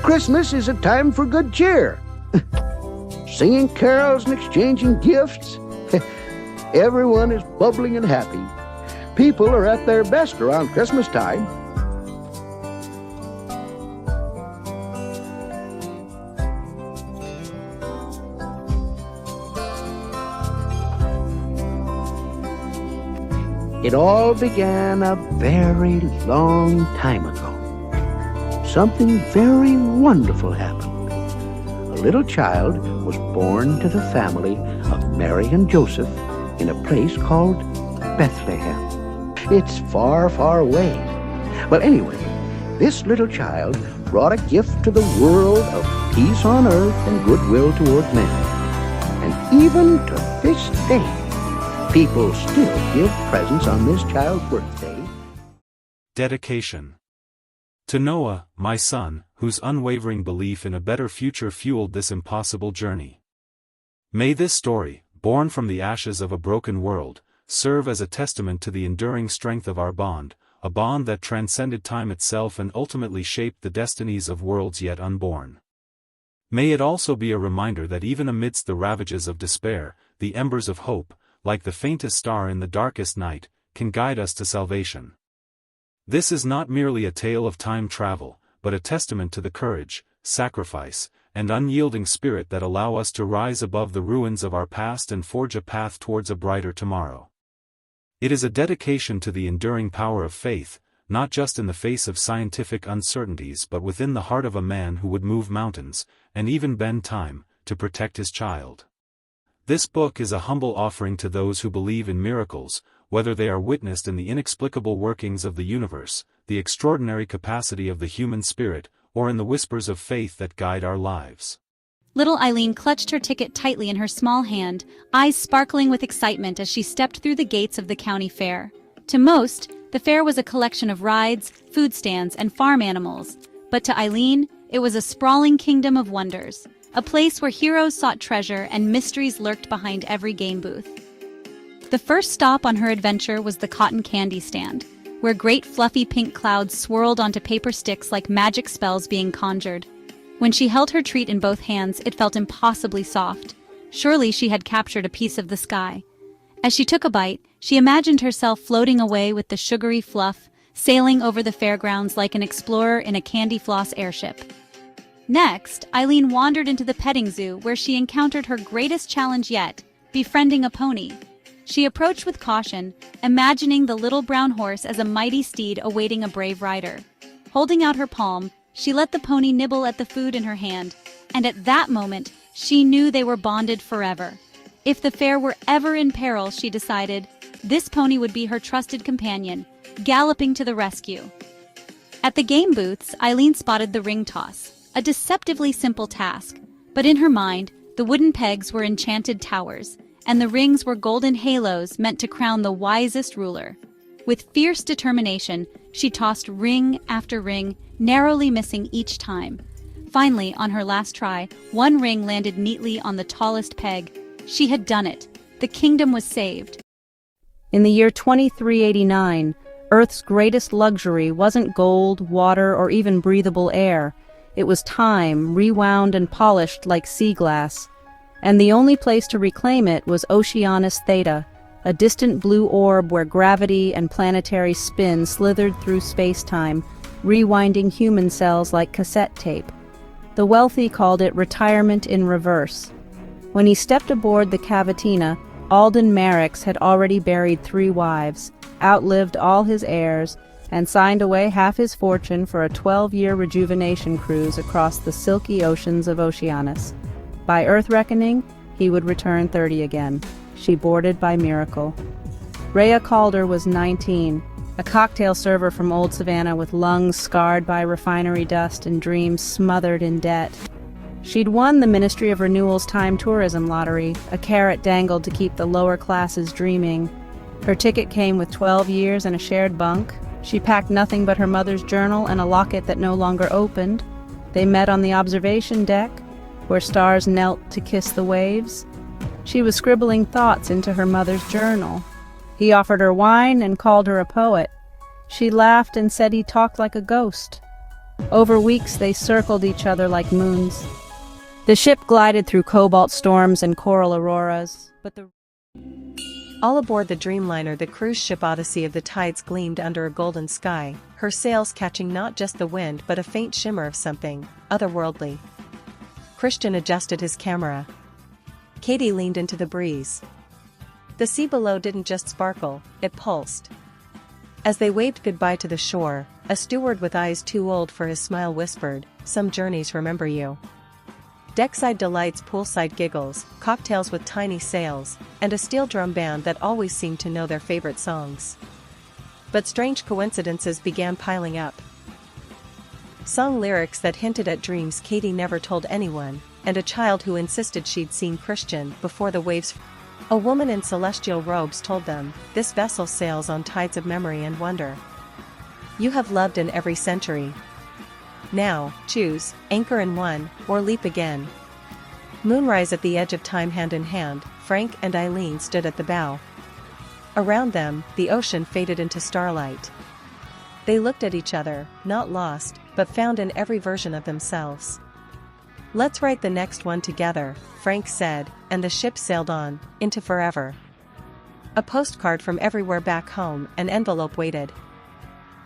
Christmas is a time for good cheer. Singing carols and exchanging gifts. Everyone is bubbling and happy. People are at their best around Christmas time. It all began a very long time ago. Something very wonderful happened. A little child was born to the family of Mary and Joseph in a place called Bethlehem. It's far, far away. Well, anyway, this little child brought a gift to the world of peace on earth and goodwill toward men. And even to this day, people still give presents on this child's birthday. Dedication. To Noah, my son, whose unwavering belief in a better future fueled this impossible journey. May this story, born from the ashes of a broken world, serve as a testament to the enduring strength of our bond, a bond that transcended time itself and ultimately shaped the destinies of worlds yet unborn. May it also be a reminder that even amidst the ravages of despair, the embers of hope, like the faintest star in the darkest night, can guide us to salvation. This is not merely a tale of time travel, but a testament to the courage, sacrifice, and unyielding spirit that allow us to rise above the ruins of our past and forge a path towards a brighter tomorrow. It is a dedication to the enduring power of faith, not just in the face of scientific uncertainties but within the heart of a man who would move mountains, and even bend time, to protect his child. This book is a humble offering to those who believe in miracles, whether they are witnessed in the inexplicable workings of the universe, the extraordinary capacity of the human spirit, or in the whispers of faith that guide our lives. Little Eileen clutched her ticket tightly in her small hand, eyes sparkling with excitement as she stepped through the gates of the county fair. To most, the fair was a collection of rides, food stands, and farm animals, but to Eileen, it was a sprawling kingdom of wonders, a place where heroes sought treasure and mysteries lurked behind every game booth. The first stop on her adventure was the cotton candy stand, where great fluffy pink clouds swirled onto paper sticks like magic spells being conjured. When she held her treat in both hands, it felt impossibly soft. Surely she had captured a piece of the sky. As she took a bite, she imagined herself floating away with the sugary fluff, sailing over the fairgrounds like an explorer in a candy floss airship. Next, Eileen wandered into the petting zoo where she encountered her greatest challenge yet, befriending a pony. She approached with caution, imagining the little brown horse as a mighty steed awaiting a brave rider. Holding out her palm, she let the pony nibble at the food in her hand, and at that moment, she knew they were bonded forever. If the fair were ever in peril, she decided, this pony would be her trusted companion, galloping to the rescue. At the game booths, Eileen spotted the ring toss, a deceptively simple task, but in her mind, the wooden pegs were enchanted towers, and the rings were golden halos meant to crown the wisest ruler. With fierce determination, she tossed ring after ring, narrowly missing each time. Finally, on her last try, one ring landed neatly on the tallest peg. She had done it. The kingdom was saved. In the year 2389, Earth's greatest luxury wasn't gold, water, or even breathable air. It was time, rewound and polished like sea glass. And the only place to reclaim it was Oceanus Theta, a distant blue orb where gravity and planetary spin slithered through space-time, rewinding human cells like cassette tape. The wealthy called it retirement in reverse. When he stepped aboard the Cavatina, Alden Merricks had already buried 3 wives, outlived all his heirs, and signed away half his fortune for a 12-year rejuvenation cruise across the silky oceans of Oceanus. By Earth reckoning, he would return 30 again. She boarded by miracle. Rhea Calder was 19, a cocktail server from Old Savannah with lungs scarred by refinery dust and dreams smothered in debt. She'd won the Ministry of Renewal's Time Tourism Lottery, a carrot dangled to keep the lower classes dreaming. Her ticket came with 12 years and a shared bunk. She packed nothing but her mother's journal and a locket that no longer opened. They met on the observation deck, where stars knelt to kiss the waves. She was scribbling thoughts into her mother's journal. He offered her wine and called her a poet. She laughed and said he talked like a ghost. Over weeks they circled each other like moons. The ship glided through cobalt storms and coral auroras, All aboard the Dreamliner, the cruise ship Odyssey of the tides gleamed under a golden sky, her sails catching not just the wind but a faint shimmer of something otherworldly. Christian adjusted his camera. Katie leaned into the breeze. The sea below didn't just sparkle, it pulsed. As they waved goodbye to the shore, a steward with eyes too old for his smile whispered, "Some journeys remember you." Deckside delights, poolside giggles, cocktails with tiny sails, and a steel drum band that always seemed to know their favorite songs. But strange coincidences began piling up. Song lyrics that hinted at dreams Katie never told anyone, and a child who insisted she'd seen Christian before the waves. A woman in celestial robes told them, "This vessel sails on tides of memory and wonder. You have loved in every century. Now, choose, anchor in one, or leap again." Moonrise at the edge of time, hand in hand, Frank and Eileen stood at the bow. Around them, the ocean faded into starlight. They looked at each other, not lost, but found in every version of themselves. "Let's write the next one together," Frank said, and the ship sailed on, into forever. A postcard from everywhere back home, an envelope waited.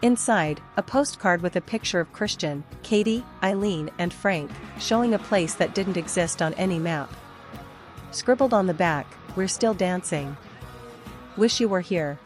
Inside, a postcard with a picture of Christian, Katie, Eileen, and Frank, showing a place that didn't exist on any map. Scribbled on the back, "We're still dancing. Wish you were here."